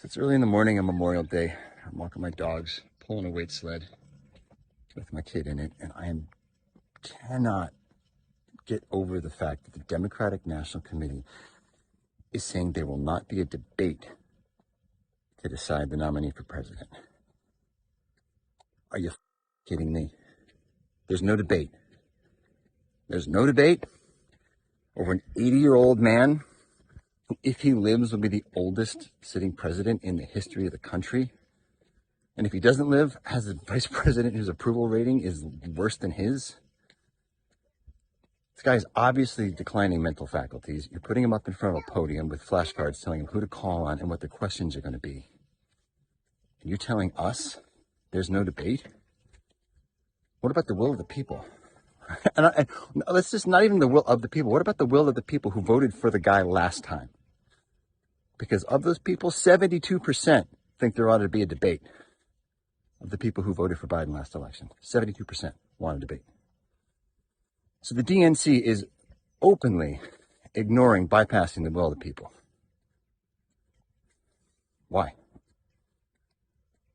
It's early in the morning on Memorial Day. I'm walking my dogs, pulling a weight sled with my kid in it, and cannot get over the fact that the Democratic National Committee is saying there will not be a debate to decide the nominee for president. Are you kidding me? There's no debate. There's no debate over an 80-year-old man who, if he lives, will be the oldest sitting president in the history of the country. And if he doesn't live, has a vice president whose approval rating is worse than his. This guy is obviously declining mental faculties. You're putting him up in front of a podium with flashcards telling him who to call on and what the questions are going to be. And you're telling us there's no debate? What about the will of the people? And let's just not even the will of the people. What about the will of the people who voted for the guy last time? Because of those people, 72% think there ought to be a debate. Of the people who voted for Biden last election, 72% want a debate. So the DNC is openly ignoring, bypassing the will of the people. Why?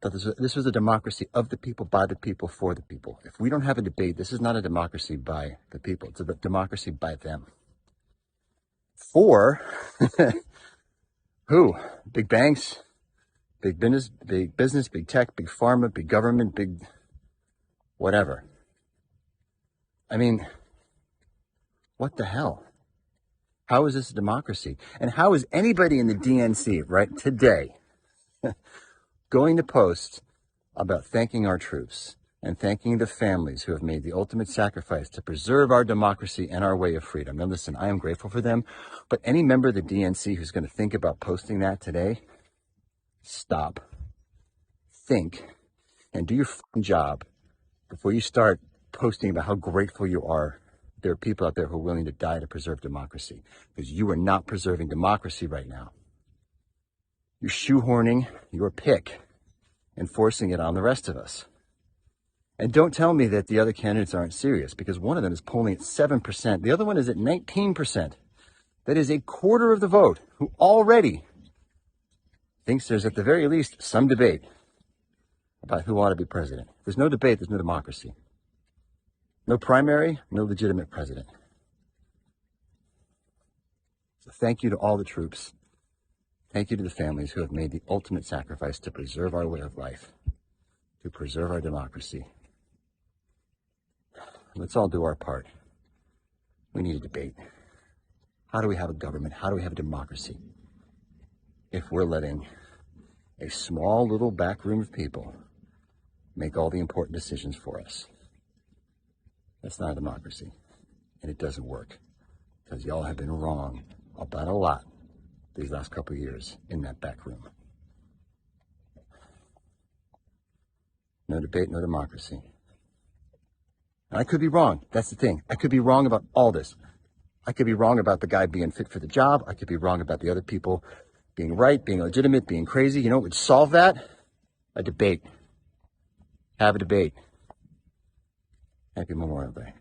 This was a democracy of the people, by the people, for the people. If we don't have a debate, this is not a democracy by the people. It's a democracy by them. For who? Big banks, big business, big tech, big pharma, big government, big whatever. I mean, what the hell? How is this a democracy? And how is anybody in the DNC right today going to post about thanking our troops and thanking the families who have made the ultimate sacrifice to preserve our democracy and our way of freedom? Now listen, I am grateful for them, but any member of the DNC who's going to think about posting that today, stop, think, and do your job before you start posting about how grateful you are. There are people out there who are willing to die to preserve democracy, because you are not preserving democracy right now. You're shoehorning your pick and forcing it on the rest of us. And don't tell me that the other candidates aren't serious, because one of them is polling at 7%. The other one is at 19%. That is a quarter of the vote who already thinks there's at the very least some debate about who ought to be president. If there's no debate, there's no democracy. No primary, no legitimate president. So thank you to all the troops. Thank you to the families who have made the ultimate sacrifice to preserve our way of life, to preserve our democracy. Let's all do our part. We need a debate. How do we have a government? How do we have a democracy if we're letting a small little back room of people make all the important decisions for us? That's not a democracy, and it doesn't work, because y'all have been wrong about a lot these last couple of years in that back room. No debate, no democracy. And I could be wrong. That's the thing. I could be wrong about all this. I could be wrong about the guy being fit for the job. I could be wrong about the other people being right, being legitimate, being crazy. You know what would solve that? A debate. Have a debate. Happy Memorial Day.